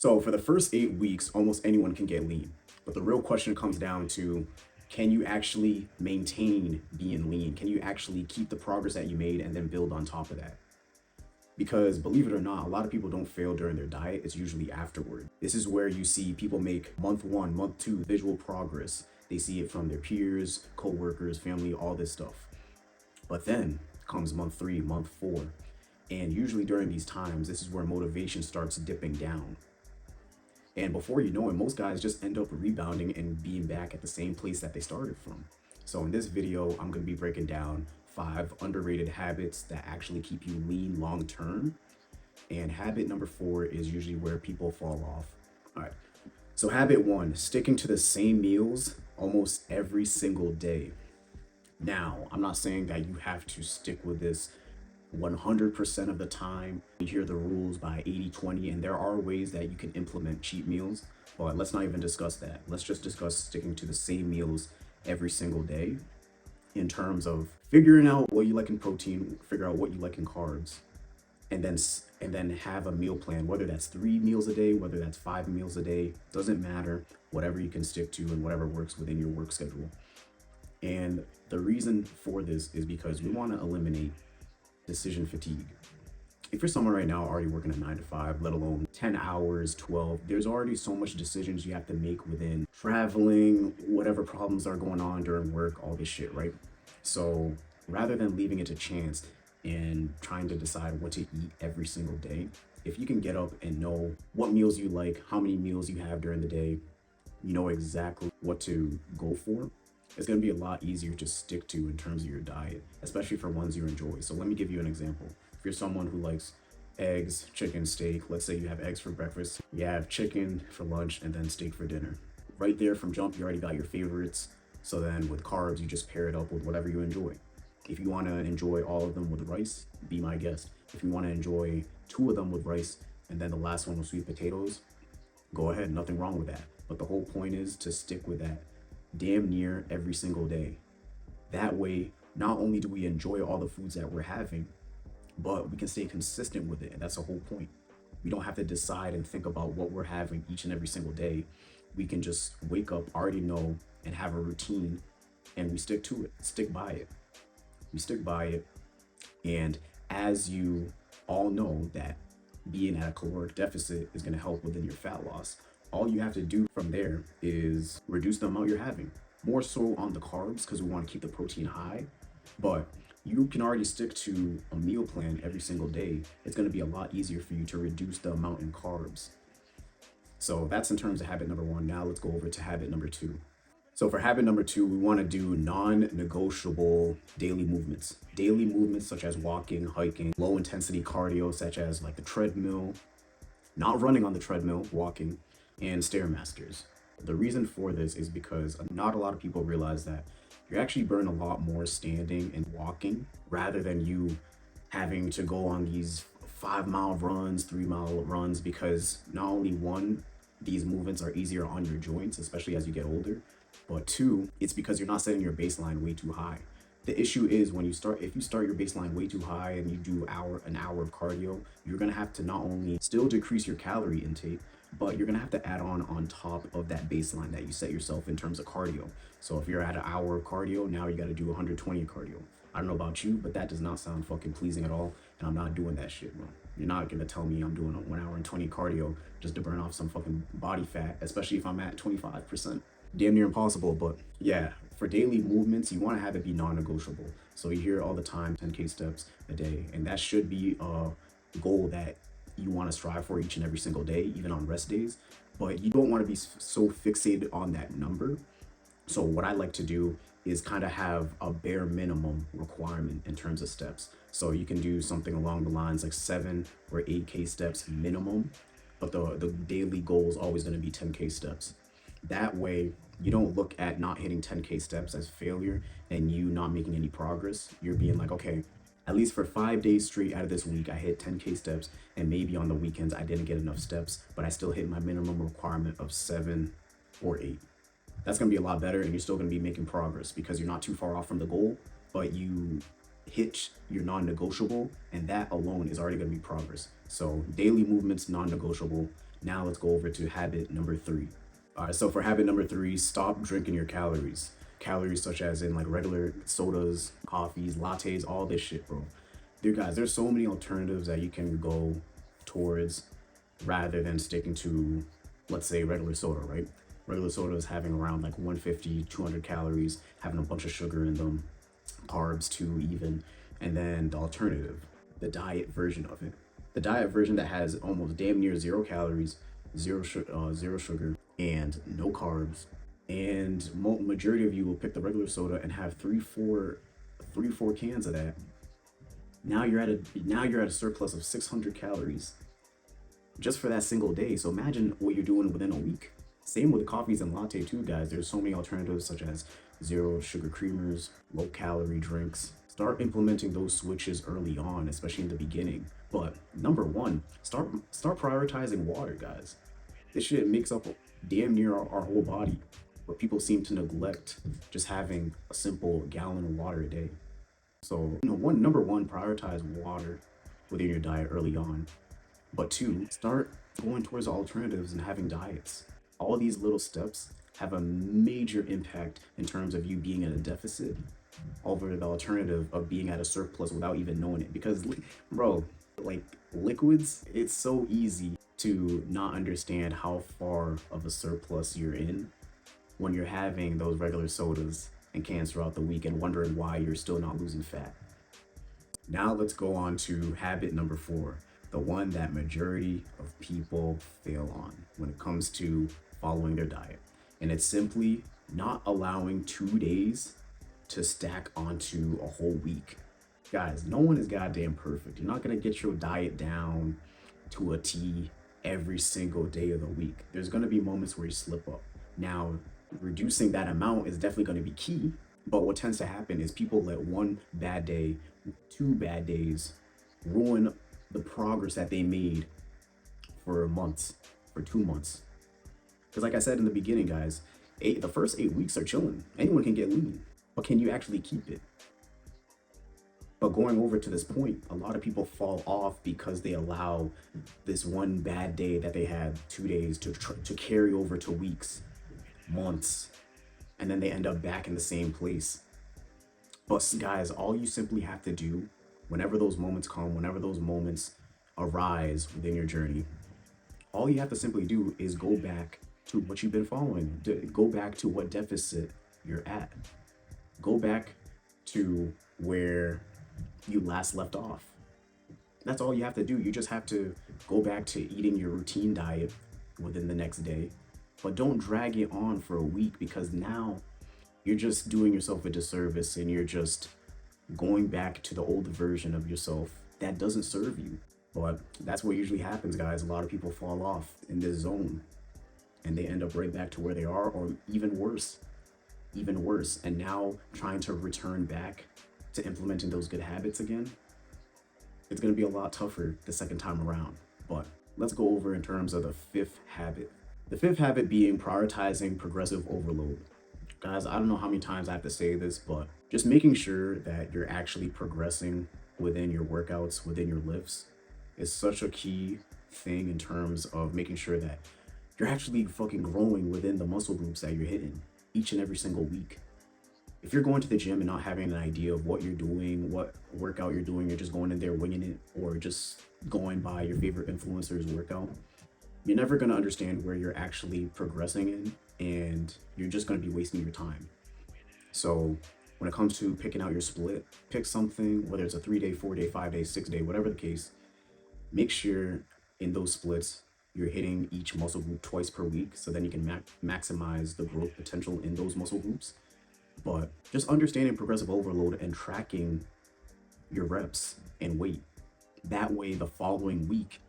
So for the first 8 weeks, almost anyone can get lean. But the real question comes down to, can you actually maintain being lean? Can you actually keep the progress that you made and then build on top of that? Because believe it or not, a lot of people don't fail during their diet. It's usually afterward. This is where you see people make month one, month two visual progress. They see it from their peers, co-workers, family, all this stuff. But then comes month three, month four. And usually during these times, this is where motivation starts dipping down. And before you know it, most guys just end up rebounding and being back at the same place that they started from. So in this video, I'm gonna be breaking down 5 underrated habits that actually keep you lean long term. And habit number 4 is usually where people fall off. All right, so habit 1, sticking to the same meals almost every single day. Now, I'm not saying that you have to stick with this 100% of the time. You hear the rules by 80/20, and there are ways that you can implement cheat meals, but let's not even discuss that. Let's just discuss sticking to the same meals every single day in terms of figuring out what you like in protein, figure out what you like in carbs, and then have a meal plan, whether that's 3 meals a day, whether that's 5 meals a day, doesn't matter, whatever you can stick to and whatever works within your work schedule. And the reason for this is because we want to eliminate decision fatigue. If you're someone right now already working a 9 to 5, let alone 10 hours, 12, there's already so much decisions you have to make within traveling, whatever problems are going on during work, all this shit, right? So rather than leaving it to chance and trying to decide what to eat every single day, if you can get up and know what meals you like, how many meals you have during the day, you know exactly what to go for, it's going to be a lot easier to stick to in terms of your diet, especially for ones you enjoy. So let me give you an example. If you're someone who likes eggs, chicken, steak, let's say you have eggs for breakfast, you have chicken for lunch, and then steak for dinner. Right there from jump, you already got your favorites. So then with carbs, you just pair it up with whatever you enjoy. If you want to enjoy all of them with rice, be my guest. If you want to enjoy 2 of them with rice and then the last one with sweet potatoes, go ahead, nothing wrong with that. But the whole point is to stick with that damn near every single day. That way, not only do we enjoy all the foods that we're having, but we can stay consistent with it. And that's the whole point. We don't have to decide and think about what we're having each and every single day. We can just wake up, already know, and have a routine, and we stick to it, stick by it. We stick by it. And as you all know, that being at a caloric deficit is going to help within your fat loss. All you have to do from there is reduce the amount you're having, more so on the carbs because we want to keep the protein high, but you can already stick to a meal plan every single day. It's going to be a lot easier for you to reduce the amount in carbs. So that's in terms of habit number 1. Now let's go over to habit number 2. So for habit number 2, we want to do non-negotiable daily movements. Daily movements such as walking, hiking, low intensity cardio such as like the treadmill, not running on the treadmill, walking, and Stairmasters. The reason for this is because not a lot of people realize that you actually burn a lot more standing and walking rather than you having to go on these 5-mile runs, 3-mile runs, because not only one, these movements are easier on your joints, especially as you get older, but 2, it's because you're not setting your baseline way too high. The issue is if you start your baseline way too high and you do an hour of cardio, you're gonna have to not only still decrease your calorie intake, but you're gonna have to add on top of that baseline that you set yourself in terms of cardio. So if you're at an hour of cardio, now you gotta do 120 of cardio. I don't know about you, but that does not sound fucking pleasing at all, and I'm not doing that shit, bro. You're not gonna tell me I'm doing a 1 hour and 20 cardio just to burn off some fucking body fat, especially if I'm at 25%. Damn near impossible, but yeah, for daily movements, you want to have it be non-negotiable. So you hear all the time 10K steps a day, and that should be a goal that you want to strive for each and every single day, even on rest days, but you don't want to be so fixated on that number. So what I like to do is kind of have a bare minimum requirement in terms of steps. So you can do something along the lines like 7 or 8K steps minimum, but the daily goal is always going to be 10K steps. That way, you don't look at not hitting 10K steps as failure and you not making any progress. You're being like, okay, at least for 5 days straight out of this week, I hit 10K steps, and maybe on the weekends I didn't get enough steps, but I still hit my minimum requirement of 7 or 8. That's gonna be a lot better, and you're still gonna be making progress because you're not too far off from the goal, but you hit your non-negotiable, and that alone is already gonna be progress. So daily movements, non-negotiable. Now let's go over to habit number three. All right, so for habit number three, stop drinking your calories. Calories such as in like regular sodas, coffees, lattes, all this shit, bro. Dude, guys, there's so many alternatives that you can go towards rather than sticking to, let's say, regular soda, right? Regular soda is having around like 150, 200 calories, having a bunch of sugar in them, carbs too, even. And then the alternative, the diet version of it. The diet version that has almost damn near zero calories, zero sugar, and no carbs. And majority of you will pick the regular soda and have four cans of that. Now you're at a surplus of 600 calories just for that single day. So imagine what you're doing within a week. Same with the coffees and latte too, guys. There's so many alternatives such as zero sugar creamers, low calorie drinks. Start implementing those switches early on, especially in the beginning. But number one, start prioritizing water, guys. This shit makes up damn near our whole body, but people seem to neglect just having a simple gallon of water a day. So, number one, prioritize water within your diet early on. But two, start going towards alternatives and having diets. All these little steps have a major impact in terms of you being in a deficit over the alternative of being at a surplus without even knowing it. Because, bro, like liquids, it's so easy to not understand how far of a surplus you're in when you're having those regular sodas and cans throughout the week and wondering why you're still not losing fat. Now let's go on to habit number four, the one that majority of people fail on when it comes to following their diet. And it's simply not allowing 2 days to stack onto a whole week. Guys, no one is goddamn perfect. You're not gonna get your diet down to a T every single day of the week. There's gonna be moments where you slip up. Now, reducing that amount is definitely going to be key. But what tends to happen is people let one bad day, 2 bad days ruin the progress that they made for months, for 2 months. Because like I said in the beginning, guys, the first 8 weeks are chilling. Anyone can get lean, but can you actually keep it? But going over to this point, a lot of people fall off because they allow this one bad day that they had 2 days to carry over to weeks, months, and then they end up back in the same place. But guys, all you simply have to do whenever those moments come, whenever those moments arise within your journey, all you have to simply do is go back to what you've been following. Go back to what deficit you're at. Go back to where you last left off. That's all you have to do. You just have to go back to eating your routine diet within the next day. But don't drag it on for a week, because now you're just doing yourself a disservice and you're just going back to the old version of yourself that doesn't serve you. But that's what usually happens, guys. A lot of people fall off in this zone and they end up right back to where they are, or even worse. And now trying to return back to implementing those good habits again, it's going to be a lot tougher the second time around. But let's go over in terms of the fifth habit. The fifth habit being prioritizing progressive overload. Guys, I don't know how many times I have to say this, but just making sure that you're actually progressing within your workouts, within your lifts, is such a key thing in terms of making sure that you're actually fucking growing within the muscle groups that you're hitting each and every single week. If you're going to the gym and not having an idea of what you're doing, what workout you're doing, you're just going in there winging it, or just going by your favorite influencer's workout, you're never going to understand where you're actually progressing in, and you're just going to be wasting your time. So when it comes to picking out your split, pick something, whether it's a 3-day, 4-day, 5-day, 6-day, whatever the case. Make sure in those splits you're hitting each muscle group twice per week, so then you can maximize the growth potential in those muscle groups. But just understanding progressive overload and tracking your reps and weight. That way the following week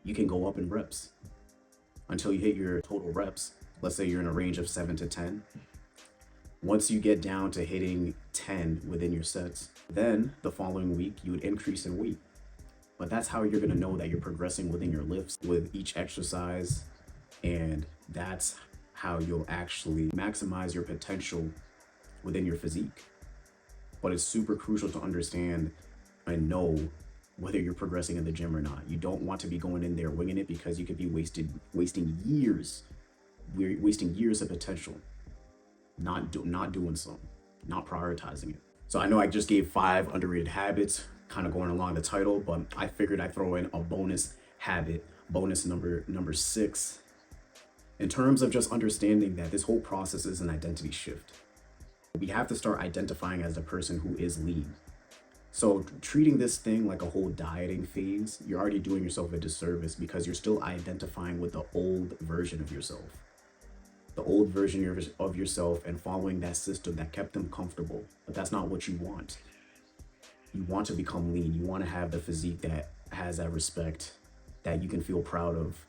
you can go up in reps until you hit your total reps. Let's say you're in a range of 7 to 10. Once you get down to hitting 10 within your sets, then the following week you would increase in weight. But that's how you're going to know that you're progressing within your lifts with each exercise, and that's how you'll actually maximize your potential within your physique. But it's super crucial to understand and know whether you're progressing in the gym or not. You don't want to be going in there winging it, because you could be wasting years. We're wasting years of potential, not doing so, not prioritizing it. So I know I just gave 5 underrated habits, kind of going along the title, but I figured I'd throw in a bonus habit, bonus number 6, in terms of just understanding that this whole process is an identity shift. We have to start identifying as the person who is lean. So treating this thing like a whole dieting phase, you're already doing yourself a disservice, because you're still identifying with the old version of yourself. The old version of yourself, and following that system that kept them comfortable. But that's not what you want. You want to become lean. You want to have the physique that has that respect, that you can feel proud of.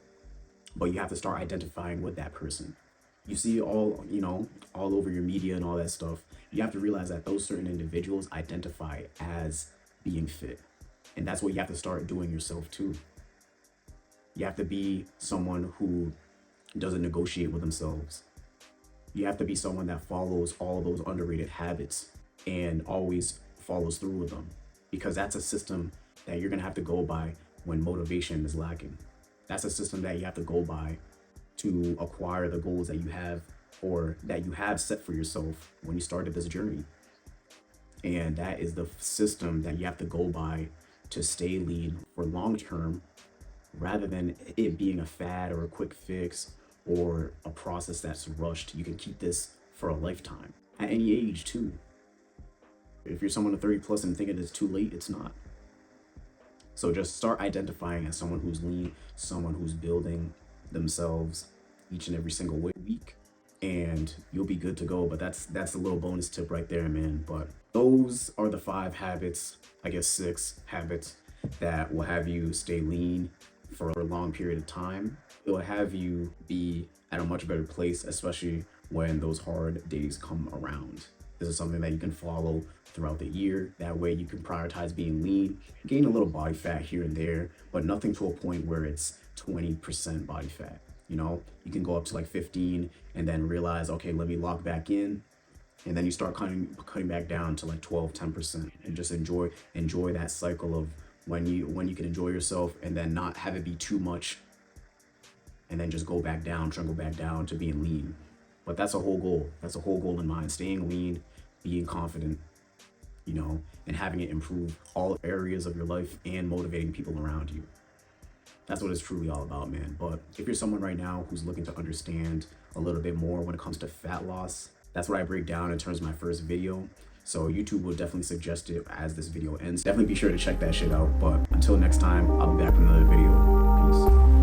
But you have to start identifying with that person. You see all over your media and all that stuff. You have to realize that those certain individuals identify as being fit. And that's what you have to start doing yourself too. You have to be someone who doesn't negotiate with themselves. You have to be someone that follows all those underrated habits and always follows through with them, because that's a system that you're going to have to go by when motivation is lacking. That's a system that you have to go by to acquire the goals that you have, or that you have set for yourself when you started this journey. And that is the system that you have to go by to stay lean for long term, rather than it being a fad or a quick fix or a process that's rushed. You can keep this for a lifetime at any age too. If you're someone of 30 plus and thinking it's too late, it's not. So just start identifying as someone who's lean, someone who's building themselves each and every single week, and you'll be good to go. But that's a little bonus tip right there, man. But those are the 5 habits, I guess 6 habits, that will have you stay lean for a long period of time. It will have you be at a much better place, especially when those hard days come around. This is something that you can follow throughout the year. That way you can prioritize being lean, gain a little body fat here and there, but nothing to a point where it's 20% body fat. You can go up to like 15 and then realize, okay, let me lock back in. And then you start cutting back down to like 12, 10%, and just enjoy that cycle of when you can enjoy yourself and then not have it be too much, and then just go back down, try and go back down to being lean. But that's a whole goal. That's a whole goal in mind. Staying lean, being confident, and having it improve all areas of your life and motivating people around you. That's what it's truly all about, man. But if you're someone right now who's looking to understand a little bit more when it comes to fat loss, that's what I break down in terms of my first video. So YouTube will definitely suggest it as this video ends. Definitely be sure to check that shit out. But until next time, I'll be back with another video. Peace.